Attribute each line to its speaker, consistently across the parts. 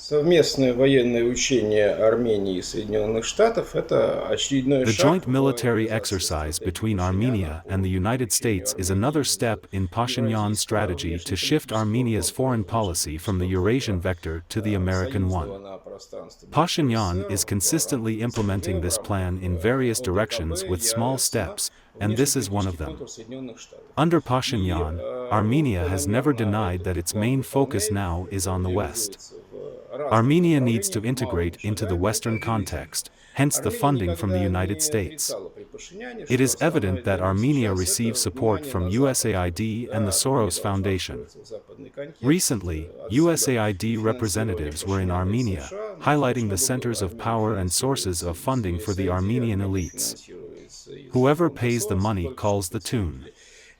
Speaker 1: Совместное военное учение Армении и Соединенных Штатов — это очередной
Speaker 2: The
Speaker 1: шаг
Speaker 2: joint
Speaker 1: в
Speaker 2: military
Speaker 1: реализации
Speaker 2: exercise
Speaker 1: стратегии
Speaker 2: between
Speaker 1: Пашиняна
Speaker 2: Armenia and
Speaker 1: по
Speaker 2: the United
Speaker 1: привлечению
Speaker 2: States is another
Speaker 1: Армении к
Speaker 2: step in Pashinyan's
Speaker 1: евразийского
Speaker 2: strategy to shift
Speaker 1: внешнеполитического
Speaker 2: Armenia's foreign
Speaker 1: контура,
Speaker 2: policy from the Eurasian vector to the American one.
Speaker 1: союзного на пространстве бывшего
Speaker 2: Pashinyan
Speaker 1: СССР
Speaker 2: is
Speaker 1: в рамках
Speaker 2: consistently implementing
Speaker 1: СНГ, в
Speaker 2: this
Speaker 1: рамках
Speaker 2: plan in various
Speaker 1: ОДКБ,
Speaker 2: directions with small
Speaker 1: ЕАЭС на
Speaker 2: steps, and this is one of
Speaker 1: внешнеполитический
Speaker 2: them.
Speaker 1: контур Соединенных Штатов.
Speaker 2: Under
Speaker 1: И
Speaker 2: Pashinyan,
Speaker 1: он
Speaker 2: Armenia has never
Speaker 1: планомерно
Speaker 2: denied
Speaker 1: этот
Speaker 2: that its
Speaker 1: план
Speaker 2: main focus
Speaker 1: выполняет,
Speaker 2: now is on the West.
Speaker 1: реализуется в разных
Speaker 2: Armenia needs to
Speaker 1: направлениях малыми
Speaker 2: integrate into the
Speaker 1: шагами. Это
Speaker 2: Western
Speaker 1: очевидно.
Speaker 2: context, hence the
Speaker 1: Армения
Speaker 2: funding from the
Speaker 1: никогда
Speaker 2: United
Speaker 1: не
Speaker 2: States.
Speaker 1: отрицала при Пашиняне,
Speaker 2: It
Speaker 1: что
Speaker 2: is
Speaker 1: основное
Speaker 2: evident that
Speaker 1: для них
Speaker 2: Armenia
Speaker 1: сейчас это
Speaker 2: receives support
Speaker 1: внимание
Speaker 2: from
Speaker 1: на Запад.
Speaker 2: USAID and the
Speaker 1: Да, Армения
Speaker 2: Soros
Speaker 1: должна
Speaker 2: Foundation.
Speaker 1: встроиться в западный контекст.
Speaker 2: Recently,
Speaker 1: Отсюда
Speaker 2: USAID
Speaker 1: финансирование
Speaker 2: representatives were in
Speaker 1: Пашиняна из
Speaker 2: Armenia,
Speaker 1: США
Speaker 2: highlighting
Speaker 1: должно
Speaker 2: the
Speaker 1: было
Speaker 2: centers of
Speaker 1: Армению
Speaker 2: power and
Speaker 1: финансировать
Speaker 2: sources of funding for the
Speaker 1: USAID,
Speaker 2: Armenian
Speaker 1: Армению
Speaker 2: elites.
Speaker 1: финансируется из
Speaker 2: Whoever
Speaker 1: фонда
Speaker 2: pays the
Speaker 1: Сороса,
Speaker 2: money
Speaker 1: только что
Speaker 2: calls the tune.
Speaker 1: представители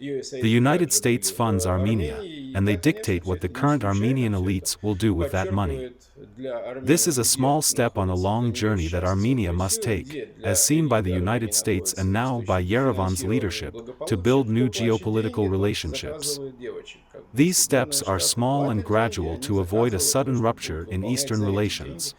Speaker 2: The
Speaker 1: USAID
Speaker 2: United
Speaker 1: также
Speaker 2: States
Speaker 1: были
Speaker 2: funds
Speaker 1: в
Speaker 2: Armenia,
Speaker 1: Армении, и
Speaker 2: and they
Speaker 1: да, конечно,
Speaker 2: dictate
Speaker 1: все
Speaker 2: what the
Speaker 1: это не
Speaker 2: current
Speaker 1: случайно,
Speaker 2: Armenian
Speaker 1: все это
Speaker 2: elites will do with that money.
Speaker 1: подчеркивает для
Speaker 2: This
Speaker 1: Армении,
Speaker 2: is a
Speaker 1: где
Speaker 2: small step on a
Speaker 1: находится для
Speaker 2: long
Speaker 1: нее
Speaker 2: journey that
Speaker 1: сейчас
Speaker 2: Armenia
Speaker 1: ценные
Speaker 2: must
Speaker 1: силы,
Speaker 2: take,
Speaker 1: где для
Speaker 2: as seen by the
Speaker 1: элиты Армении
Speaker 2: United States
Speaker 1: находятся
Speaker 2: and now by
Speaker 1: источники
Speaker 2: Yerevan's
Speaker 1: финансирования и
Speaker 2: leadership, to build
Speaker 1: благополучия,
Speaker 2: new
Speaker 1: кто плачет деньги,
Speaker 2: geopolitical
Speaker 1: тот
Speaker 2: relationships.
Speaker 1: заказывает девочек. Как бы
Speaker 2: These
Speaker 1: Соединенные
Speaker 2: steps are
Speaker 1: Штаты
Speaker 2: small and
Speaker 1: платят деньги,
Speaker 2: gradual
Speaker 1: они
Speaker 2: to avoid a
Speaker 1: заказывают то,
Speaker 2: sudden
Speaker 1: что
Speaker 2: rupture
Speaker 1: будут
Speaker 2: in
Speaker 1: выполнять
Speaker 2: Eastern
Speaker 1: за эти деньги
Speaker 2: relations.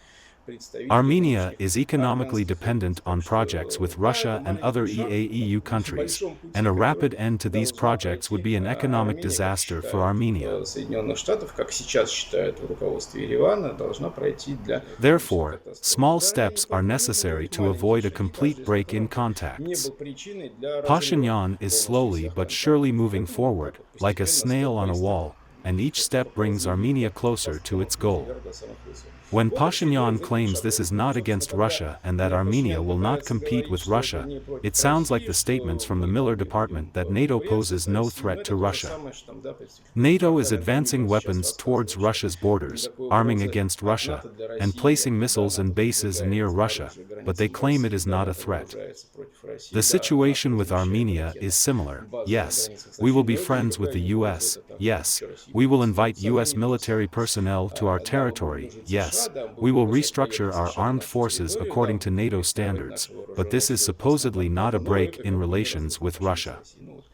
Speaker 1: представители
Speaker 2: Armenia
Speaker 1: различных
Speaker 2: is economically
Speaker 1: армянских элит.
Speaker 2: dependent on
Speaker 1: Так
Speaker 2: projects
Speaker 1: что,
Speaker 2: with
Speaker 1: да, это
Speaker 2: Russia and
Speaker 1: маленький
Speaker 2: other
Speaker 1: шаг
Speaker 2: EAEU
Speaker 1: на
Speaker 2: countries,
Speaker 1: большом пути,
Speaker 2: and a
Speaker 1: который
Speaker 2: rapid end to these
Speaker 1: должна
Speaker 2: projects would
Speaker 1: пройти
Speaker 2: be an economic
Speaker 1: Армения, как
Speaker 2: disaster for
Speaker 1: считают
Speaker 2: Armenia.
Speaker 1: в Соединенных Штатах, как сейчас считают в руководстве Еревана, должна пройти для конечной
Speaker 2: Therefore,
Speaker 1: катастрофы.
Speaker 2: small
Speaker 1: Да, и
Speaker 2: steps are
Speaker 1: поэтому они
Speaker 2: necessary
Speaker 1: делают
Speaker 2: to
Speaker 1: маленькие
Speaker 2: avoid a
Speaker 1: шаги, каждый
Speaker 2: complete
Speaker 1: из
Speaker 2: break in
Speaker 1: которых не
Speaker 2: contacts.
Speaker 1: был причиной для разрыва
Speaker 2: Pashinyan is
Speaker 1: полностью
Speaker 2: slowly
Speaker 1: всех
Speaker 2: but surely
Speaker 1: контактов.
Speaker 2: moving
Speaker 1: Поэтому так
Speaker 2: forward,
Speaker 1: вот
Speaker 2: like a
Speaker 1: постепенно,
Speaker 2: snail on a
Speaker 1: степ-бай-степ,
Speaker 2: wall, and each step brings
Speaker 1: поползли
Speaker 2: Armenia
Speaker 1: до
Speaker 2: closer to
Speaker 1: самых
Speaker 2: its
Speaker 1: высот,
Speaker 2: goal.
Speaker 1: вверх до самых высот.
Speaker 2: When
Speaker 1: Вот вообще идея
Speaker 2: Pashinyan
Speaker 1: из этих
Speaker 2: claims this
Speaker 1: шагов.
Speaker 2: is
Speaker 1: Ну,
Speaker 2: not
Speaker 1: собственно,
Speaker 2: against
Speaker 1: когда
Speaker 2: Russia and that Armenia
Speaker 1: Пашинян
Speaker 2: will not
Speaker 1: пытается
Speaker 2: compete
Speaker 1: говорить,
Speaker 2: with
Speaker 1: что это
Speaker 2: Russia,
Speaker 1: не против
Speaker 2: it sounds like
Speaker 1: России,
Speaker 2: the
Speaker 1: что
Speaker 2: statements from the
Speaker 1: мы
Speaker 2: Miller
Speaker 1: там не будем
Speaker 2: department that NATO
Speaker 1: конкуренции
Speaker 2: poses no
Speaker 1: ставить с ним,
Speaker 2: threat
Speaker 1: это
Speaker 2: to
Speaker 1: то же
Speaker 2: Russia.
Speaker 1: самое, что там, да, представитель
Speaker 2: NATO is
Speaker 1: Наталья
Speaker 2: advancing
Speaker 1: Андреевна сейчас
Speaker 2: weapons towards
Speaker 1: рассказывает, что
Speaker 2: Russia's borders,
Speaker 1: никакой
Speaker 2: arming
Speaker 1: угрозы
Speaker 2: against
Speaker 1: от
Speaker 2: Russia,
Speaker 1: НАТО для
Speaker 2: and
Speaker 1: России нет,
Speaker 2: placing
Speaker 1: когда
Speaker 2: missiles and
Speaker 1: НАТО
Speaker 2: bases near
Speaker 1: продвигается
Speaker 2: Russia,
Speaker 1: дальше
Speaker 2: but they
Speaker 1: границам
Speaker 2: claim it
Speaker 1: России,
Speaker 2: is
Speaker 1: да,
Speaker 2: not a
Speaker 1: НАТО
Speaker 2: threat.
Speaker 1: вооружается против России,
Speaker 2: The
Speaker 1: да, НАТО
Speaker 2: situation with
Speaker 1: размещает
Speaker 2: Armenia
Speaker 1: ракеты,
Speaker 2: is similar.
Speaker 1: базы на
Speaker 2: Yes,
Speaker 1: границах с
Speaker 2: we will
Speaker 1: Россией,
Speaker 2: be
Speaker 1: но это
Speaker 2: friends with
Speaker 1: никакая
Speaker 2: the
Speaker 1: не угроза,
Speaker 2: US.
Speaker 1: это там
Speaker 2: Yes,
Speaker 1: вообще Россия
Speaker 2: we will
Speaker 1: является
Speaker 2: invite
Speaker 1: самим
Speaker 2: US military
Speaker 1: непростым.
Speaker 2: personnel to our
Speaker 1: Да, мы будем
Speaker 2: territory.
Speaker 1: дружить с США,
Speaker 2: Yes,
Speaker 1: да, мы
Speaker 2: we
Speaker 1: будем
Speaker 2: will
Speaker 1: приглашать
Speaker 2: restructure
Speaker 1: военных
Speaker 2: our
Speaker 1: США на
Speaker 2: armed
Speaker 1: нашу
Speaker 2: forces
Speaker 1: территорию, да,
Speaker 2: according to
Speaker 1: будем
Speaker 2: NATO
Speaker 1: перестраивать
Speaker 2: standards,
Speaker 1: наши
Speaker 2: but
Speaker 1: вооруженные
Speaker 2: this is
Speaker 1: силы по
Speaker 2: supposedly not a
Speaker 1: стандартам НАТО,
Speaker 2: break
Speaker 1: это
Speaker 2: in
Speaker 1: как бы не
Speaker 2: relations with
Speaker 1: разоружение
Speaker 2: Russia.
Speaker 1: России. Ну, вот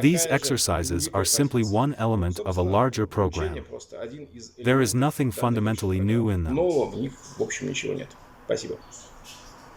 Speaker 2: These
Speaker 1: такая же
Speaker 2: exercises are
Speaker 1: гибкая
Speaker 2: simply
Speaker 1: позиция.
Speaker 2: one element of a
Speaker 1: Собственно,
Speaker 2: larger
Speaker 1: учение
Speaker 2: program.
Speaker 1: просто один из
Speaker 2: There is
Speaker 1: элементов
Speaker 2: nothing
Speaker 1: данной большой
Speaker 2: fundamentally
Speaker 1: программы.
Speaker 2: new in them.
Speaker 1: Нового в них, в общем, ничего нет. Спасибо.